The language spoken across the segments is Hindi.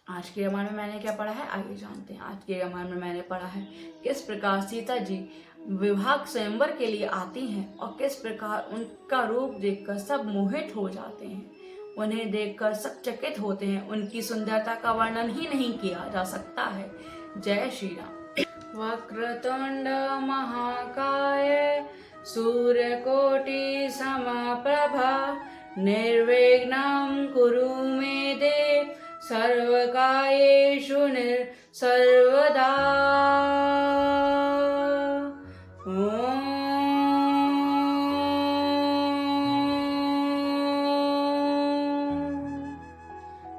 आज के रामायण में मैंने क्या पढ़ा है, आइए जानते हैं। आज के रामायण में मैंने पढ़ा है किस प्रकार सीता जी विवाह स्वयंवर के लिए आती हैं और किस प्रकार उनका रूप देखकर सब मोहित हो जाते हैं। उन्हें देखकर सब चकित होते हैं। उनकी सुंदरता का वर्णन ही नहीं किया जा सकता है। जय श्री राम। वक्रतुंड महाकाय सूर्यकोटि समप्रभा निर्विघ्नं कुरु मे देव सर्वकार्येषु सर्वदा।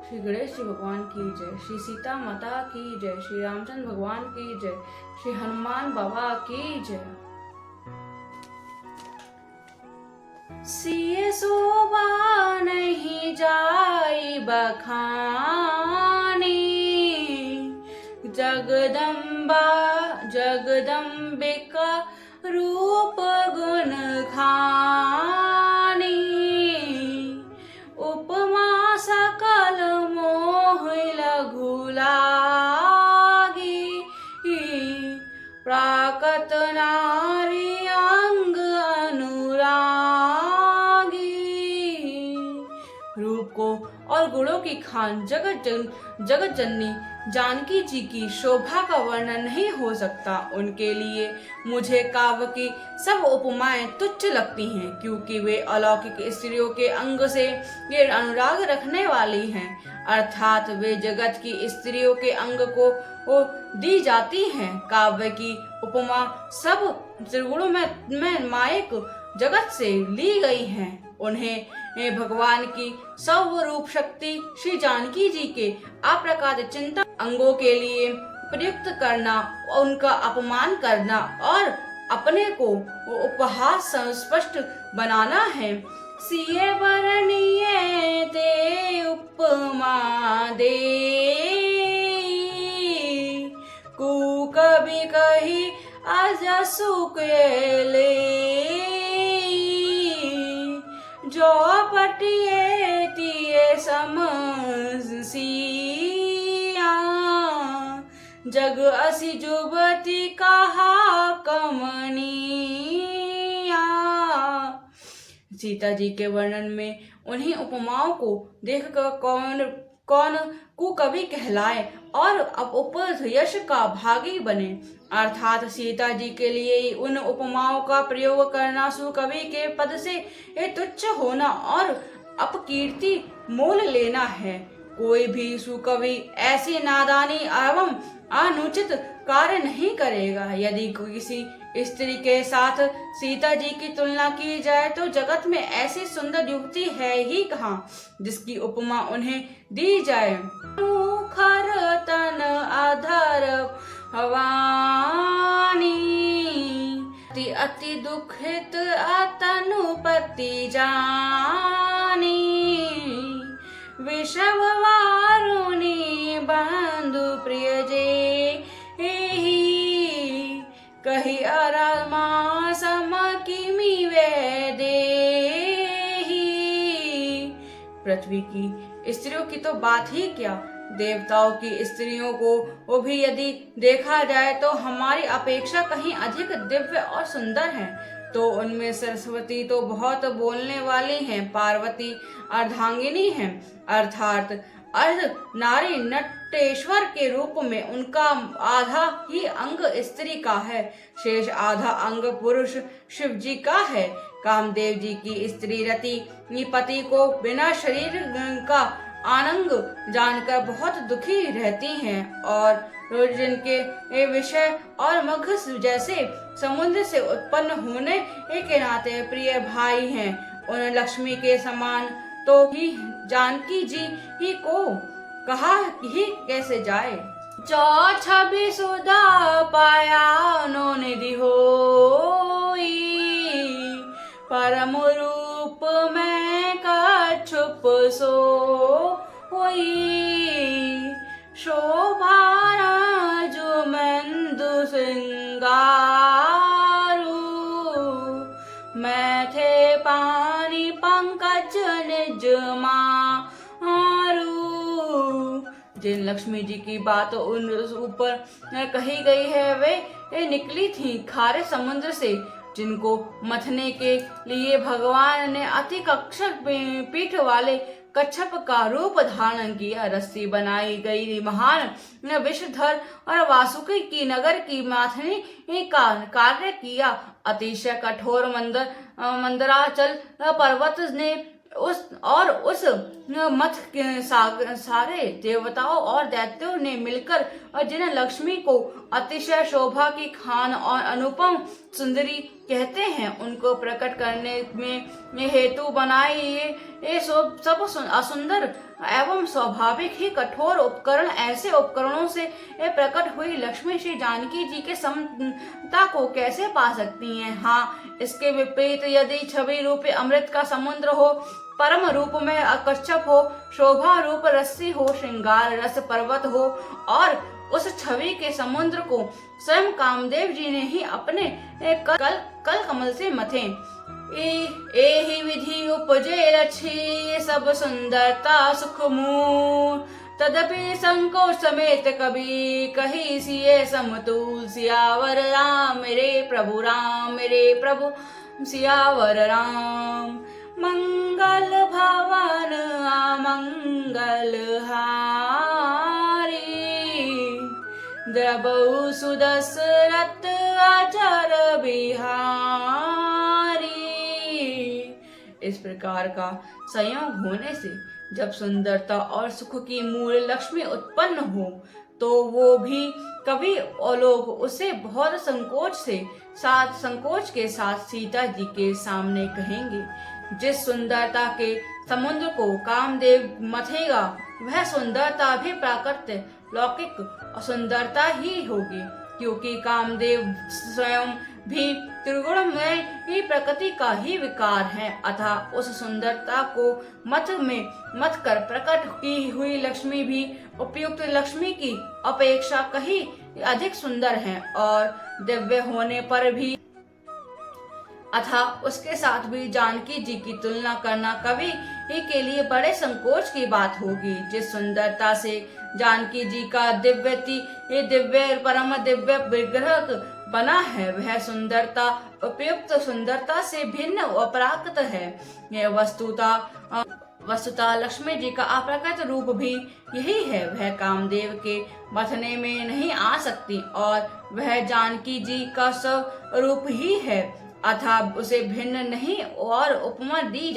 श्री गणेश जी भगवान की जय, श्री सीता माता की जय, श्री रामचंद्र भगवान की जय, श्री हनुमान बाबा की जय। सिए शोभा नहीं जाई बखानी, जगदम्बा जगदम्बिका रूप गुण खानी। उपमा सकल मोह लघु लागी, प्राकत नारी अंग रूप को और गुणों की खान जगत जननी जानकी जी की शोभा का वर्णन नहीं हो सकता। उनके लिए मुझे काव्य की सब उपमाएं तुच्छ लगती हैं, क्योंकि वे अलौकिक स्त्रियों के अंग से ये अनुराग रखने वाली हैं, अर्थात वे जगत की स्त्रियों के अंग को दी जाती हैं। काव्य की उपमा सब त्रिगुणों में मायक जगत से ली गई हैं। उन्हें भगवान की सर्वरूप शक्ति श्री जानकी जी के अप्रकाश चिंतन अंगों के लिए प्रयुक्त करना, उनका अपमान करना और अपने को उपहास स्पष्ट बनाना है। सिए बरनिए ते उपमा दे, कु कभी कही अजसु के ले, जो पटिए तिए समसिया, जग असी जुबती कहा कमनिया। सीता जी के वर्णन में उन्हीं उपमाओं को देखकर कौन कुकवि कहलाए और उपयश का भागी बने, अर्थात सीता जी के लिए उन उपमाओं का प्रयोग करना सुकवि के पद से तुच्छ होना और अपकीर्ति मोल लेना है। कोई भी सुकवि ऐसी नादानी एवं अनुचित कार्य नहीं करेगा। यदि किसी स्त्री के साथ सीता जी की तुलना की जाए तो जगत में ऐसी सुंदर युवती है ही कहाँ जिसकी उपमा उन्हें दी जाए। मुखर तन अधर भवानी, अति दुखित अतनुपति जानी, विषव वारुणी बंधु प्रिय जे, कही अरमा सम किमि वे देहि। पृथ्वी की स्त्रियों की तो बात ही क्या, देवताओं की स्त्रियों को वो भी यदि देखा जाए तो हमारी अपेक्षा कहीं अधिक दिव्य और सुंदर हैं। तो उनमें सरस्वती तो बहुत बोलने वाली हैं, पार्वती अर्धांगिनी हैं, अर्थात अर्ध नारी नटेश्वर के रूप में उनका आधा ही अंग स्त्री का है, शेष आधा अंग पुरुष शिव जी का है। कामदेव जी की स्त्री रति पति को बिना शरीर का आनंद जानकर बहुत दुखी रहती हैं और जिनके विषय और मगध जैसे समुद्र से उत्पन्न होने के नाते प्रिय भाई हैं, उन लक्ष्मी के समान तो ही जानकी जी ही को कहा ही कैसे जाए। जो छवि सुधा पाया नो निधि होई, परम रूप में कछुप सो होई, शोभा जो मंदु सिंगारू, मैं थे पानी पंकज निज मारू, जिन लक्ष्मी जी की बात उन ऊपर कही गई है वे निकली थी खारे समुद्र से, जिनको मथने के लिए भगवान ने अति कक्षक पीठ वाले कच्छप का रूप धारण किया। रस्सी बनाई गई महान विषधर और वासुकी की नगर की माथने का कार्य किया। अतिशय कठोर मंदराचल पर्वत ने उस मथ के सारे देवताओं और दैत्यों ने मिलकर और जिन लक्ष्मी को अतिशय शोभा की खान और अनुपम सुंदरी कहते हैं, उनको प्रकट करने में हेतु बनाए ये सब असुंदर एवं स्वाभाविक ही कठोर उपकरण ऐसे उपकरणों से प्रकट हुई लक्ष्मी श्री जानकी जी के समता को कैसे पा सकती हैं। हाँ, इसके विपरीत यदि छवि रूप अमृत का समुद्र हो, परम रूप में कच्छप हो, शोभा रूप रस्सी हो, श्रृंगार रस पर्वत हो और उस छवि के समुद्र को स्वयं कामदेव जी ने ही अपने कल कमल से मथे। एहि विधि उपजे रछि सब सुंदरता सुख मूल, तदपि संकोच समेत कभी कही सिए समतुल। सियावर राम मेरे प्रभु सियावर राम। मंगल भवन अमंगल हारी, द्रबहु सुदशरथ अचर बिहारी। इस प्रकार का संयोग होने से जब सुंदरता और सुख की मूल लक्ष्मी उत्पन्न हो, तो वो भी कभी लोग उसे बहुत संकोच के साथ सीता जी के सामने कहेंगे। जिस सुंदरता के समुद्र को कामदेव मथेगा, वह सुंदरता भी प्राकृतिक लौकिक सुंदरता ही होगी, क्योंकि कामदेव स्वयं भी त्रिगुणमय ही प्रकृति का ही विकार है। अतः उस सुंदरता को मत कर प्रकट की हुई लक्ष्मी भी उपयुक्त लक्ष्मी की अपेक्षा कहीं अधिक सुंदर है और दिव्य होने पर भी अतः उसके साथ भी जानकी जी की तुलना करना कवि के लिए बड़े संकोच की बात होगी। जिस सुंदरता से जानकी जी का दिव्य परम दिव्य विग्रह बना है, वह सुंदरता उपयुक्त सुंदरता से भिन्न अपराकृत है। यह वस्तुतः लक्ष्मी जी का अप्रकृत रूप भी यही है। वह कामदेव के मथने में नहीं आ सकती और वह जानकी जी का स्वरूप ही है, अतः उसे भिन्न नहीं और उपमा दी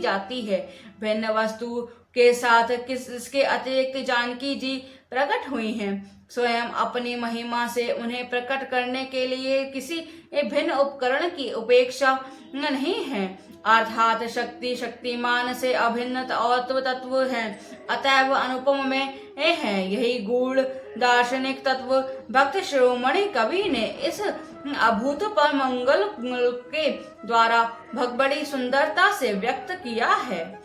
जाती है। भिन्न वस्तु के साथ किसके अतिरिक्त जानकी जी प्रकट हुई हैं। स्वयं अपनी महिमा से उन्हें प्रकट करने के लिए किसी भिन्न उपकरण की उपेक्षा नहीं है, अर्थात शक्तिमान से अभिन्न और तत्व है, अतएव अनुपम में है। यही गूढ़ दार्शनिक तत्व भक्त शिरोमणि कवि ने इस अभूत पर मंगल के द्वारा बड़ी सुंदरता से व्यक्त किया है।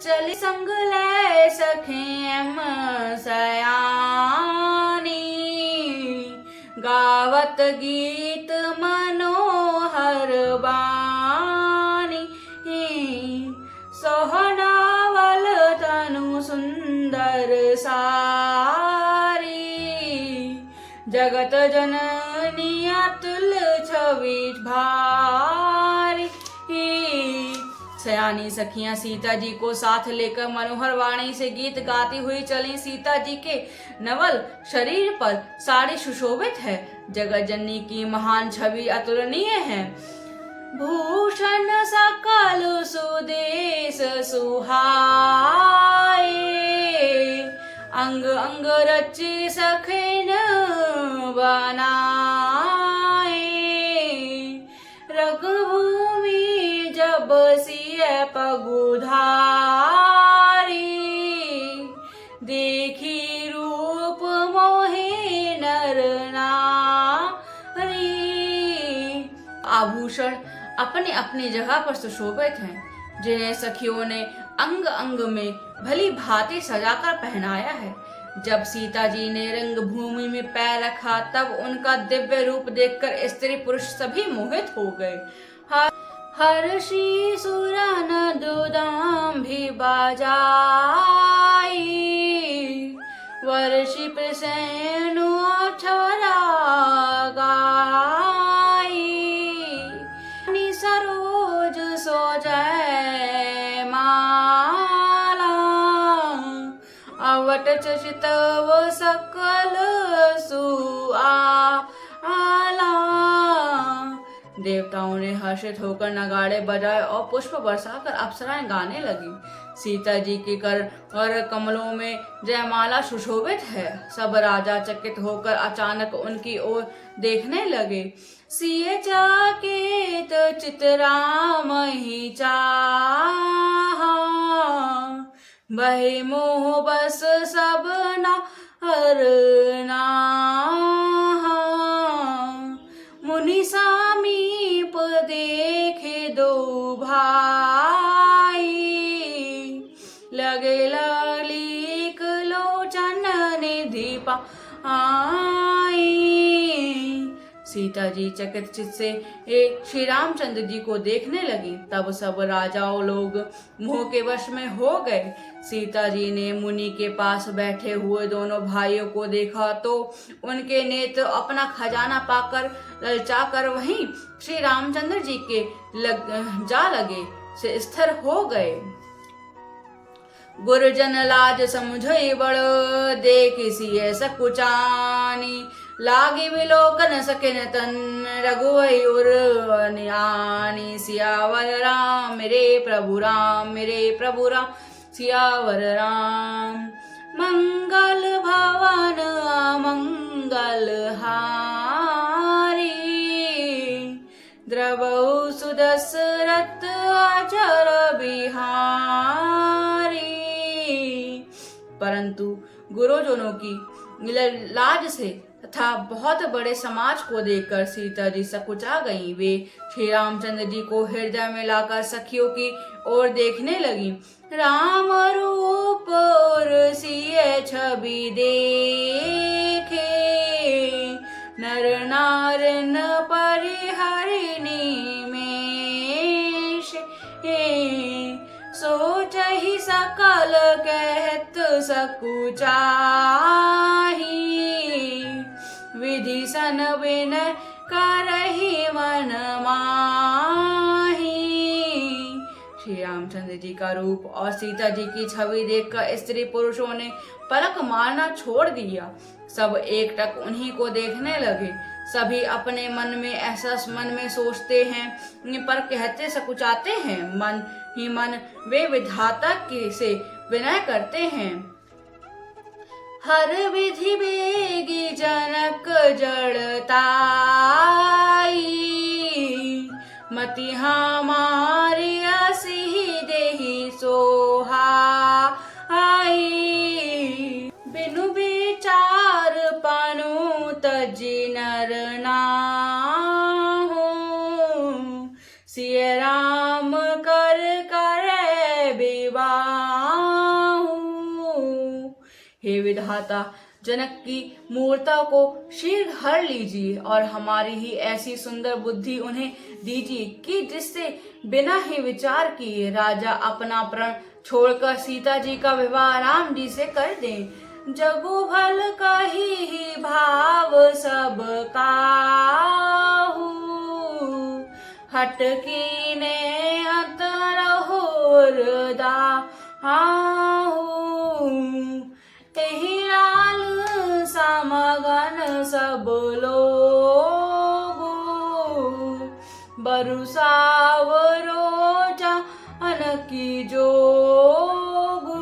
चली संग ले सखेम सयानी, गावत गीत मनोहर बानी। सोहनावल तनु सुंदर सारी, जगत जननी अतुल छवि भारी। सयानी सखियां सीता जी को साथ लेकर मनोहर वाणी से गीत गाती हुई चली। सीता जी के नवल शरीर पर साड़ी सुशोभित है। जगत जननी की महान छवि अतुलनीय है। भूषण सकल सुदेश सुहाए, अंग अंग रचि सखिन बनाए। रघुभूमि जब सिय पगुधारी, देखी रूप मोहे नर नारी। आभूषण अपनी अपनी जगह पर सुशोभित हैं, जिन्हें सखियों ने अंग अंग में भली भांति सजाकर पहनाया है। जब सीता जी ने रंगभूमि में पैर रखा, तब उनका दिव्य रूप देखकर स्त्री पुरुष सभी मोहित हो गए। हर्षि सुरन दुदाम भी बजाई, वर्षि प्रसेनु अक्षरा गाई सरोज सोजय माला अवट चितव सकल सुआला। देवताओं ने हर्षित होकर नगाड़े बजाए और पुष्प बरसाकर अप्सराएं गाने लगी। सीता जी के कर और कमलों में जयमाला सुशोभित है। सब राजा चकित होकर अचानक उनकी ओर देखने लगे। सिए चाकेत चितराम ही चाहा बहे मोह बस सब ना हरना। मुनि समीप देखे दो भाई लगे ललिक लोचन निधि पाई। सीता जी चकित चित से श्री रामचंद्र जी को देखने लगी। तब सब राजाओं लोग मोह के वश में हो गए। सीता जी ने मुनि के पास बैठे हुए दोनों भाइयों को देखा तो उनके नेत्र अपना खजाना पाकर ललचाकर वहीं श्री रामचंद्र जी के जा लगे से स्थिर हो गए। गुरुजन लाज समझे बड़ देख सिय सकुचानी लागे विलोकन सकिन तन रघुवर ज्ञानी। सियावर राम मेरे प्रभु राम सियावर राम। मंगल भवन मंगल हारी द्रवहु सुदशरथ अचर बिहारी। परंतु गुरुजनों की लाज से तथा बहुत बड़े समाज को देखकर सीता जी सकुचा गईं। वे श्री रामचंद्र जी को हृदय में लाकर सखियों की ओर देखने लगी। राम रूप और सिय छवि देखे नर नारन परिहरिणी में सोच ही सकल कहत सकुचाही विधि सन विनय करहि मन माही। श्री रामचंद्र जी का रूप और सीता जी की छवि देखकर स्त्री पुरुषों ने पलक मारना छोड़ दिया। सब एकटक उन्हीं को देखने लगे। सभी अपने मन में ऐसा मन में सोचते हैं पर कहते सकुचाते हैं। मन ही मन वे विधाता के से विनय करते हैं। हर विधि बेगी जनक जड़ताई मति हमारी असी देहि सोहाई। बिनु विचार पनु तजि नर नाहु सिय राम कर करे विवाहु। हे विधाता जनक की मूर्ता को शीघ्र हर लीजिए और हमारी ही ऐसी सुंदर बुद्धि उन्हें दीजिए कि जिससे बिना ही विचार किए राजा अपना प्रण छोड़कर सीता जी का विवाह राम जी से कर दें। जगु भल कही ही भाव सब काहू हट कीने अतरहुर दाहू। एहि लाल समगन सब लोगु बरुसावरो जान की जोगु।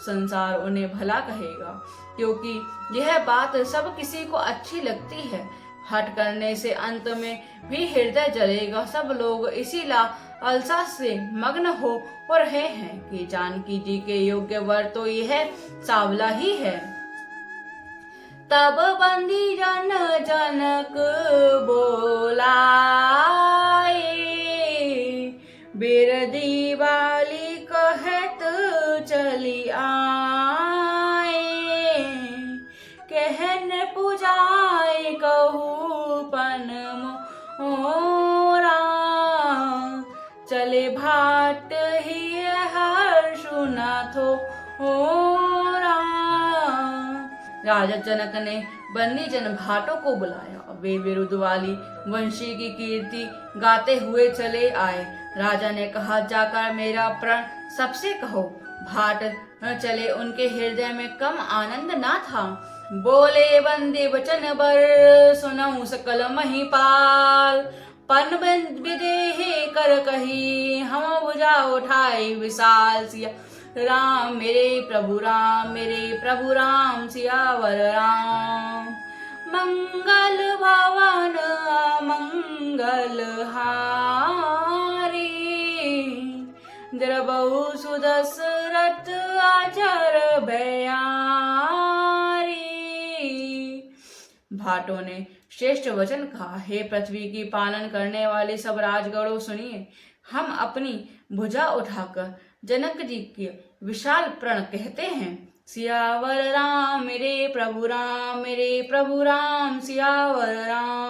संसार उन्हें भला कहेगा क्योंकि यह बात सब किसी को अच्छी लगती है। हट करने से अंत में भी हृदय जलेगा। सब लोग इसी लालसा से मग्न हो रहे हैं कि जानकी जी के योग्य वर तो यह सांवला ही है। तब बंदी जन जनक बोलाए बिरदी वाली कहत चली आए। कहन पुजाए कहू पन मोरा चले भाट ही हर्षु न थो होरा। राजा जनक ने बन्नी जन भाटों को बुलाया। वे विरुद्ध वाली वंशी की कीर्ति गाते हुए चले आए। राजा ने कहा, जाकर मेरा प्रण सबसे कहो। भाट चले, उनके हृदय में कम आनंद ना था। बोले, बंदे वचन बर सुनऊ सकल महिपाल। पन विदेहे कर कही हम भुजा उठाई विशाल। सिया राम मेरे प्रभु राम, मेरे प्रभु राम, सियावर राम। मंगल भवन मंगल हारी, द्रबहु सुदशरथ आचर भयारी। भाटों ने श्रेष्ठ वचन कहा, हे पृथ्वी की पालन करने वाले सब राजगणों, सुनिए। हम अपनी भुजा उठाकर जनक जी के विशाल प्रण कहते हैं। सियावर राम मेरे प्रभु राम, मेरे प्रभु राम, सियावर राम।